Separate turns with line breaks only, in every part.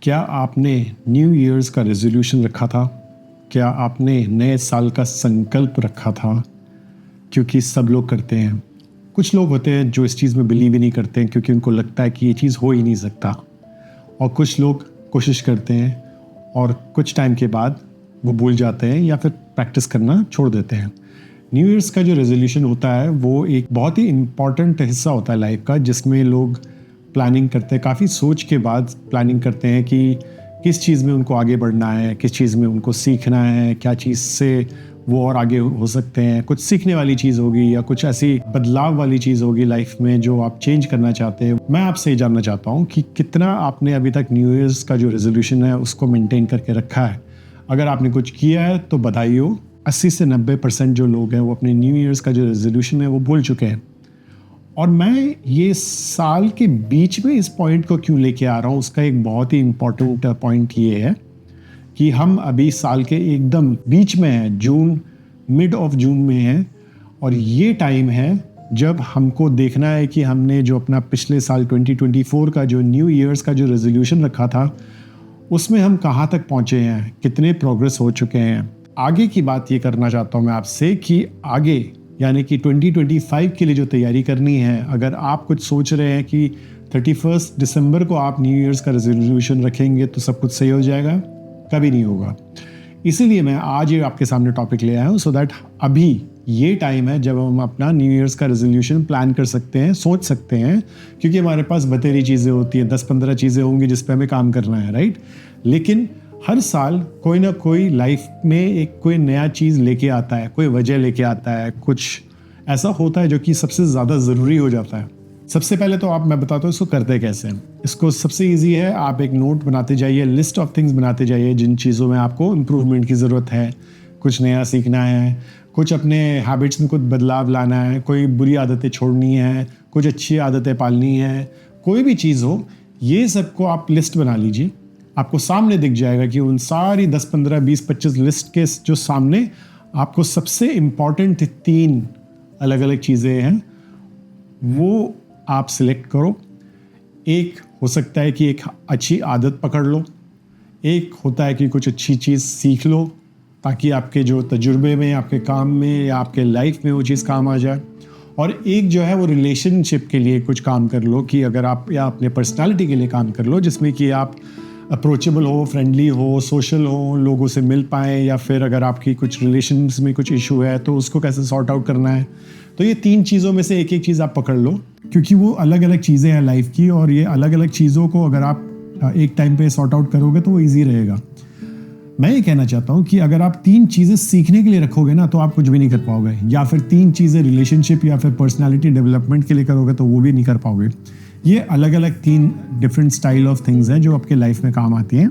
क्या आपने new years का रेजोल्यूशन रखा था? क्या आपने नए साल का संकल्प रखा था? क्योंकि सब लोग करते हैं। कुछ लोग होते हैं जो इस चीज़ में बिलीव ही नहीं करते हैं क्योंकि उनको लगता है कि ये चीज़ हो ही नहीं सकता, और कुछ लोग कोशिश करते हैं और कुछ टाइम के बाद वो भूल जाते हैं या फिर प्रैक्टिस करना छोड़ देते हैं। न्यू ईयर्स का जो रेजोल्यूशन होता है वो एक बहुत ही इम्पॉर्टेंट हिस्सा होता है लाइफ का, जिसमें लोग प्लानिंग करते हैं, काफ़ी सोच के बाद प्लानिंग करते हैं कि किस चीज़ में उनको आगे बढ़ना है, किस चीज़ में उनको सीखना है, क्या चीज़ से वो और आगे हो सकते हैं। कुछ सीखने वाली चीज़ होगी या कुछ ऐसी बदलाव वाली चीज़ होगी लाइफ में जो आप चेंज करना चाहते हैं। मैं आपसे ये जानना चाहता हूँ कि कितना आपने अभी तक न्यू ईयर्स का जो रेजोल्यूशन है उसको मेंटेन करके रखा है। अगर आपने कुछ किया है तो बधाई हो। 80 से 90% जो लोग हैं वो अपने न्यू ईयर्स का जो रेजोल्यूशन है वो भूल चुके हैं। और मैं ये साल के बीच में इस पॉइंट को क्यों लेके आ रहा हूँ, उसका एक बहुत ही इम्पोर्टेंट पॉइंट ये है कि हम अभी साल के एकदम बीच में हैं, जून, मिड ऑफ जून में हैं, और ये टाइम है जब हमको देखना है कि हमने जो अपना पिछले साल 2024 का जो न्यू ईयर्स का जो रेजोल्यूशन रखा था उसमें हम कहाँ तक पहुँचे हैं, कितने प्रोग्रेस हो चुके हैं। आगे की बात ये करना चाहता हूँ मैं आपसे कि आगे यानी कि 2025 के लिए जो तैयारी करनी है, अगर आप कुछ सोच रहे हैं कि 31 दिसंबर को आप न्यू ईयर्स का रेजोल्यूशन रखेंगे तो सब कुछ सही हो जाएगा, कभी नहीं होगा। इसीलिए मैं आज ये आपके सामने टॉपिक ले आया हूँ सो दैट अभी ये टाइम है जब हम अपना न्यू ईयर्स का रेजोल्यूशन प्लान कर सकते हैं, सोच सकते हैं, क्योंकि हमारे पास बतेरी चीज़ें होती हैं, 10-15 चीज़ें होंगी जिस पे हमें काम करना है, राइट। लेकिन हर साल कोई ना कोई लाइफ में एक कोई नया चीज़ लेके आता है, कोई वजह लेके आता है, कुछ ऐसा होता है जो कि सबसे ज़्यादा ज़रूरी हो जाता है। सबसे पहले तो मैं बताता हूँ इसको करते कैसे हैं। इसको सबसे इजी है, आप एक नोट बनाते जाइए, लिस्ट ऑफ थिंग्स बनाते जाइए जिन चीज़ों में आपको इम्प्रूवमेंट की ज़रूरत है, कुछ नया सीखना है, कुछ अपने हैबिट्स में कुछ बदलाव लाना है, कोई बुरी आदतें छोड़नी है, कुछ अच्छी आदतें पालनी है, कोई भी चीज़ हो, ये सबको आप लिस्ट बना लीजिए। आपको सामने दिख जाएगा कि उन सारी 10, 15, 20, 25 लिस्ट के जो सामने आपको सबसे इम्पॉर्टेंट 3 अलग अलग चीज़ें हैं वो आप सिलेक्ट करो। एक हो सकता है कि एक अच्छी आदत पकड़ लो, एक होता है कि कुछ अच्छी चीज़ सीख लो ताकि आपके जो तजुर्बे में, आपके काम में या आपके लाइफ में वो चीज़ काम आ जाए, और एक जो है वो रिलेशनशिप के लिए कुछ काम कर लो कि अगर आप या अपने पर्सनालिटी के लिए काम कर लो जिसमें कि आप अप्रोचेबल हो, फ्रेंडली हो, सोशल हो, लोगों से मिल पाएँ, या फिर अगर आपकी कुछ रिलेशंस में कुछ इशू है तो उसको कैसे सॉर्ट आउट करना है। तो ये 3 चीज़ों में से एक चीज़ आप पकड़ लो, क्योंकि वो अलग अलग चीज़ें हैं लाइफ की, और ये अलग अलग चीज़ों को अगर आप एक टाइम पे सॉर्ट आउट करोगे तो वो ईजी रहेगा। मैं ये कहना चाहता हूँ कि अगर आप 3 चीज़ें सीखने के लिए रखोगे ना तो आप कुछ भी नहीं कर पाओगे, या फिर 3 चीज़ें रिलेशनशिप या फिर पर्सनैलिटी डेवलपमेंट के लिए करोगे तो वो भी नहीं कर पाओगे। ये अलग अलग 3 डिफरेंट स्टाइल ऑफ थिंग्स हैं जो आपके लाइफ में काम आती हैं।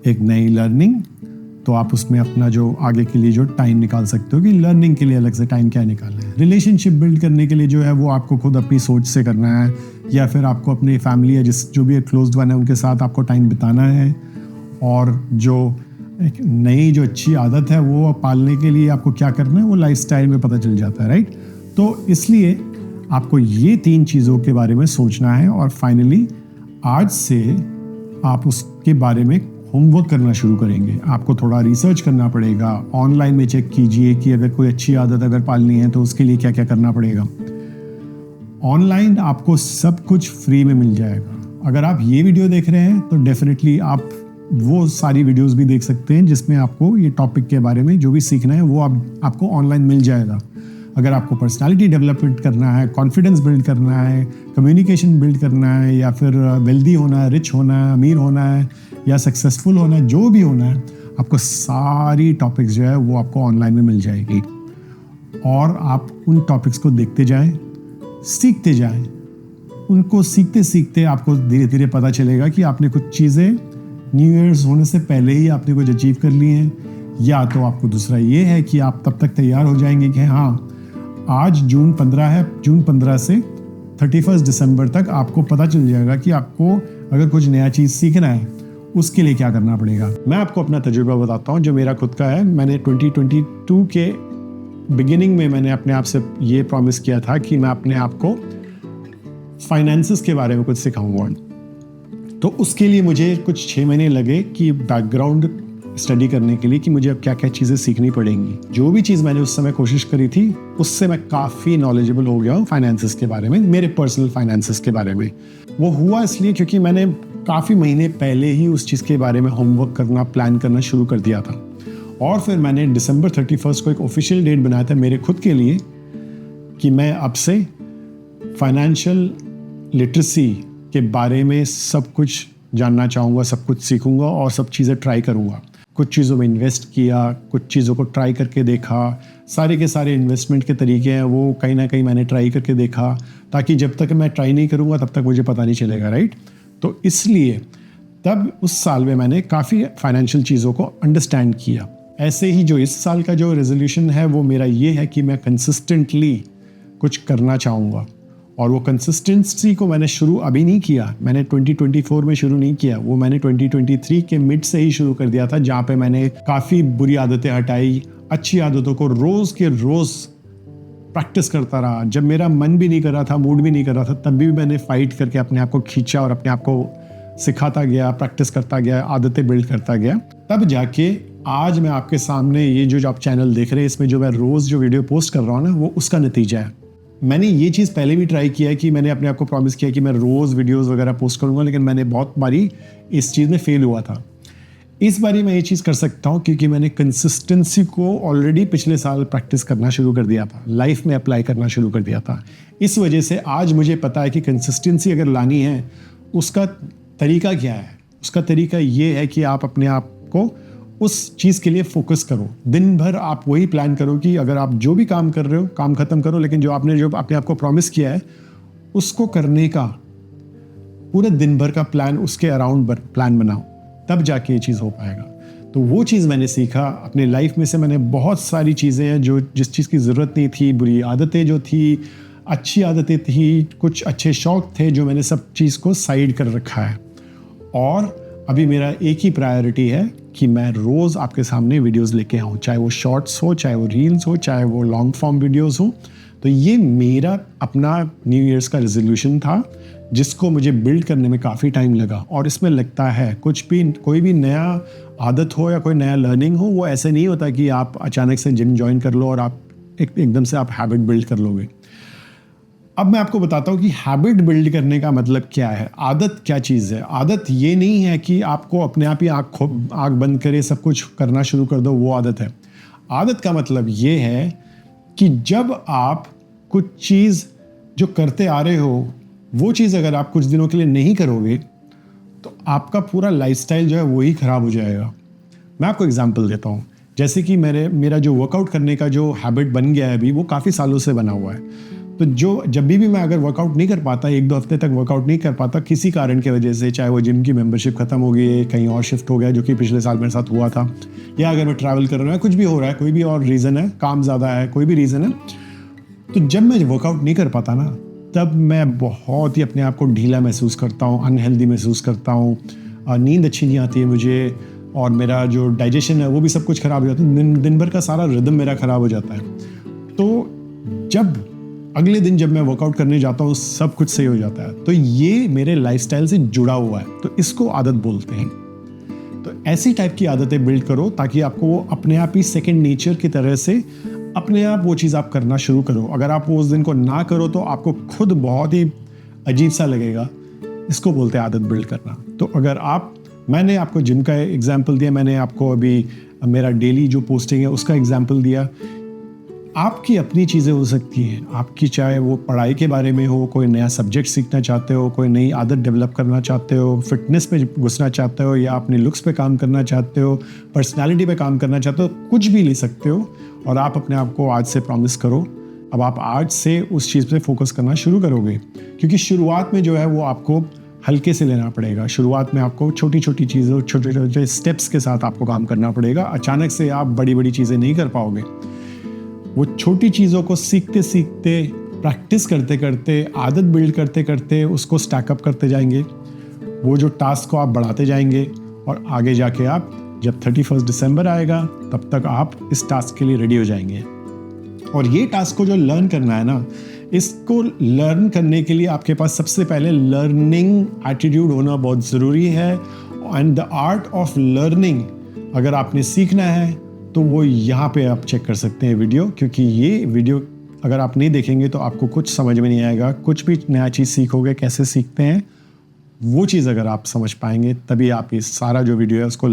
एक नई लर्निंग, तो आप उसमें अपना जो आगे के लिए जो टाइम निकाल सकते हो कि लर्निंग के लिए अलग से टाइम क्या निकालना है। रिलेशनशिप बिल्ड करने के लिए जो है वो आपको खुद अपनी सोच से करना है, या फिर आपको अपनी फैमिली या जो भी क्लोज्ड वन है उनके साथ आपको टाइम बिताना है। और जो एक नई जो अच्छी आदत है वो पालने के लिए आपको क्या करना है वो लाइफस्टाइल में पता चल जाता है, राइट। तो इसलिए आपको ये 3 चीज़ों के बारे में सोचना है, और फाइनली आज से आप उसके बारे में होमवर्क करना शुरू करेंगे। आपको थोड़ा रिसर्च करना पड़ेगा, ऑनलाइन में चेक कीजिए कि अगर कोई अच्छी आदत अगर पालनी है तो उसके लिए क्या क्या करना पड़ेगा। ऑनलाइन आपको सब कुछ फ्री में मिल जाएगा। अगर आप ये वीडियो देख रहे हैं तो डेफिनेटली आप वो सारी वीडियोस भी देख सकते हैं जिसमें आपको ये टॉपिक के बारे में जो भी सीखना है वो आपको ऑनलाइन मिल जाएगा। अगर आपको पर्सनालिटी डेवलपमेंट करना है, कॉन्फिडेंस बिल्ड करना है, कम्युनिकेशन बिल्ड करना है, या फिर वेल्दी होना है, रिच होना है, अमीर होना है, या सक्सेसफुल होना है, जो भी होना है, आपको सारी टॉपिक्स जो है वो आपको ऑनलाइन में मिल जाएगी। और आप उन टॉपिक्स को देखते जाएं, सीखते जाएं। उनको सीखते सीखते आपको धीरे धीरे पता चलेगा कि आपने कुछ चीज़ें न्यू ईयर्स होने से पहले ही आपने कुछ अचीव कर लिए हैं, या तो आपको दूसरा ये है कि आप तब तक तैयार हो जाएंगे कि हाँ आज जून 15 है, जून 15 से 31 दिसंबर तक आपको पता चल जाएगा कि आपको अगर कुछ नया चीज़ सीखना है उसके लिए क्या करना पड़ेगा। मैं आपको अपना तजुर्बा बताता हूँ जो मेरा खुद का है। मैंने 2022 के बिगिनिंग में मैंने अपने आप से ये प्रॉमिस किया था कि मैं अपने आप को फाइनेंसेस के बारे में कुछ सिखाऊंगा। तो उसके लिए मुझे कुछ 6 महीने लगे कि बैकग्राउंड स्टडी करने के लिए कि मुझे अब क्या क्या चीज़ें सीखनी पड़ेंगी। जो भी चीज़ मैंने उस समय कोशिश करी थी उससे मैं काफ़ी नॉलेजेबल हो गया हूँ फाइनेंसेस के बारे में, मेरे पर्सनल फाइनेंसेस के बारे में। वो हुआ इसलिए क्योंकि मैंने काफ़ी महीने पहले ही उस चीज़ के बारे में होमवर्क करना, प्लान करना शुरू कर दिया था। और फिर मैंने दिसंबर 31 को एक ऑफिशियल डेट बनाया था मेरे खुद के लिए कि मैं अब से फाइनेंशियल लिटरेसी के बारे में सब कुछ जानना चाहूँगा, सब कुछ सीखूंगा और सब चीज़ें ट्राई करूँगा। कुछ चीज़ों में इन्वेस्ट किया, कुछ चीज़ों को ट्राई करके देखा, सारे के सारे इन्वेस्टमेंट के तरीके हैं वो कहीं ना कहीं मैंने ट्राई करके देखा, ताकि जब तक मैं ट्राई नहीं करूँगा तब तक मुझे पता नहीं चलेगा, राइट। तो इसलिए तब उस साल में मैंने काफ़ी फाइनेंशियल चीज़ों को अंडरस्टैंड किया। ऐसे ही जो इस साल का जो रेजोल्यूशन है वो मेरा ये है कि मैं कंसिस्टेंटली कुछ करना चाहूँगा। और वो कंसिस्टेंसी को मैंने शुरू अभी नहीं किया, मैंने 2024 में शुरू नहीं किया, वो मैंने 2023 के मिड से ही शुरू कर दिया था, जहाँ पे मैंने काफ़ी बुरी आदतें हटाई, अच्छी आदतों को रोज़ के रोज़ प्रैक्टिस करता रहा। जब मेरा मन भी नहीं कर रहा था, मूड भी नहीं कर रहा था, तब भी मैंने फाइट करके अपने आप को खींचा और अपने आप को सिखाता गया, प्रैक्टिस करता गया, आदतें बिल्ड करता गया। तब जाके आज मैं आपके सामने ये जो आप चैनल देख रहे हैं, इसमें जो मैं रोज़ जो वीडियो पोस्ट कर रहा हूँ ना, वो उसका नतीजा है। मैंने ये चीज़ पहले भी ट्राई किया है कि मैंने अपने आप को प्रॉमिस किया कि मैं रोज़ वीडियोस वगैरह पोस्ट करूँगा, लेकिन मैंने बहुत बारी इस चीज़ में फेल हुआ था। इस बारी मैं ये चीज़ कर सकता हूँ क्योंकि मैंने कंसिस्टेंसी को ऑलरेडी पिछले साल प्रैक्टिस करना शुरू कर दिया था, लाइफ में अप्लाई करना शुरू कर दिया था। इस वजह से आज मुझे पता है कि कंसिस्टेंसी अगर लानी है उसका तरीका क्या है। उसका तरीका ये है कि आप अपने आप को उस चीज़ के लिए फोकस करो। दिन भर आप वही प्लान करो कि अगर आप जो भी काम कर रहे हो, काम खत्म करो, लेकिन जो अपने आप को प्रॉमिस किया है उसको करने का पूरे दिन भर का प्लान, उसके अराउंड प्लान बनाओ, तब जाके ये चीज़ हो पाएगा। तो वो चीज़ मैंने सीखा अपने लाइफ में से। मैंने बहुत सारी चीज़ें हैं जो जिस चीज़ की ज़रूरत नहीं थी, बुरी आदतें जो थी, अच्छी आदतें थी, कुछ अच्छे शौक थे, जो मैंने सब चीज़ को साइड कर रखा है। और अभी मेरा एक ही प्रायोरिटी है कि मैं रोज़ आपके सामने वीडियोस लेके आऊँ, चाहे वो शॉर्ट्स हो, चाहे वो रील्स हो, चाहे वो लॉन्ग फॉर्म वीडियोस हो। तो ये मेरा अपना न्यू ईयर्स का रेजोल्यूशन था, जिसको मुझे बिल्ड करने में काफ़ी टाइम लगा। और इसमें लगता है कोई भी नया आदत हो या कोई नया लर्निंग हो, वो ऐसे नहीं होता कि आप अचानक से जिम ज्वाइन कर लो और आप एकदम से आप हैबिट बिल्ड कर लोगे। अब मैं आपको बताता हूँ कि हैबिट बिल्ड करने का मतलब क्या है, आदत क्या चीज़ है। आदत ये नहीं है कि आपको अपने आप ही आँख बंद करे सब कुछ करना शुरू कर दो, वो आदत है। आदत का मतलब ये है कि जब आप कुछ चीज़ जो करते आ रहे हो, वो चीज़ अगर आप कुछ दिनों के लिए नहीं करोगे तो आपका पूरा लाइफस्टाइल जो है वही ख़राब हो जाएगा। मैं आपको एग्जांपल देता हूँ। जैसे कि मेरा जो वर्कआउट करने का जो हैबिट बन गया है अभी, वो काफ़ी सालों से बना हुआ है। तो जब भी मैं अगर वर्कआउट नहीं कर पाता, 1-2 हफ्ते तक वर्कआउट नहीं कर पाता किसी कारण की वजह से, चाहे वो जिम की मेंबरशिप खत्म हो गई, कहीं और शिफ्ट हो गया, जो कि पिछले साल मेरे साथ हुआ था, या अगर मैं ट्रैवल कर रहा हूँ, कुछ भी हो रहा है, कोई भी और रीज़न है, काम ज़्यादा है, कोई भी रीज़न है, तो जब मैं वर्कआउट नहीं कर पाता ना, तब मैं बहुत ही अपने आप को ढीला महसूस करता हूँ, अनहेल्दी महसूस करता हूँ, नींद अच्छी नहीं आती है मुझे, और मेरा जो डाइजेशन है वो भी सब कुछ ख़राब हो जाता है। दिन भर का सारा रिदम मेरा ख़राब हो जाता है। तो जब अगले दिन जब मैं वर्कआउट करने जाता हूँ, सब कुछ सही हो जाता है। तो ये मेरे लाइफस्टाइल से जुड़ा हुआ है, तो इसको आदत बोलते हैं। तो ऐसी टाइप की आदतें बिल्ड करो ताकि आपको वो अपने आप ही सेकंड नेचर की तरह से अपने आप वो चीज़ आप करना शुरू करो। अगर आप वो उस दिन को ना करो तो आपको खुद बहुत ही अजीब सा लगेगा। इसको बोलते हैं आदत बिल्ड करना। तो अगर मैंने आपको जिम का एग्जाम्पल दिया, मैंने आपको अभी मेरा डेली जो पोस्टिंग है उसका एग्जाम्पल दिया। आपकी अपनी चीज़ें हो सकती हैं, आपकी चाहे वो पढ़ाई के बारे में हो, कोई नया सब्जेक्ट सीखना चाहते हो, कोई नई आदत डेवलप करना चाहते हो, फिटनेस पे घुसना चाहते हो, या अपने लुक्स पे काम करना चाहते हो, पर्सनालिटी पे काम करना चाहते हो, कुछ भी ले सकते हो। और आप अपने आप को आज से प्रॉमिस करो, अब आप आज से उस चीज़ पे फोकस करना शुरू करोगे। क्योंकि शुरुआत में जो है वो आपको हल्के से लेना पड़ेगा। शुरुआत में आपको छोटी छोटी चीज़ों, छोटे छोटे स्टेप्स के साथ आपको काम करना पड़ेगा। अचानक से आप बड़ी बड़ी चीज़ें नहीं कर पाओगे। वो छोटी चीज़ों को सीखते सीखते, प्रैक्टिस करते करते, आदत बिल्ड करते करते उसको स्टैकअप करते जाएंगे। वो जो टास्क को आप बढ़ाते जाएंगे और आगे जाके आप जब 31 दिसंबर आएगा तब तक आप इस टास्क के लिए रेडी हो जाएंगे। और ये टास्क को जो लर्न करना है ना, इसको लर्न करने के लिए आपके पास सबसे पहले लर्निंग एटीट्यूड होना बहुत ज़रूरी है। And the art of learning अगर आपने सीखना है तो वो यहाँ पे आप चेक कर सकते हैं वीडियो, क्योंकि ये वीडियो अगर आप नहीं देखेंगे तो आपको कुछ समझ में नहीं आएगा। कुछ भी नया चीज़ सीखोगे, कैसे सीखते हैं वो चीज़ अगर आप समझ पाएंगे तभी आप ये सारा जो वीडियो है उसको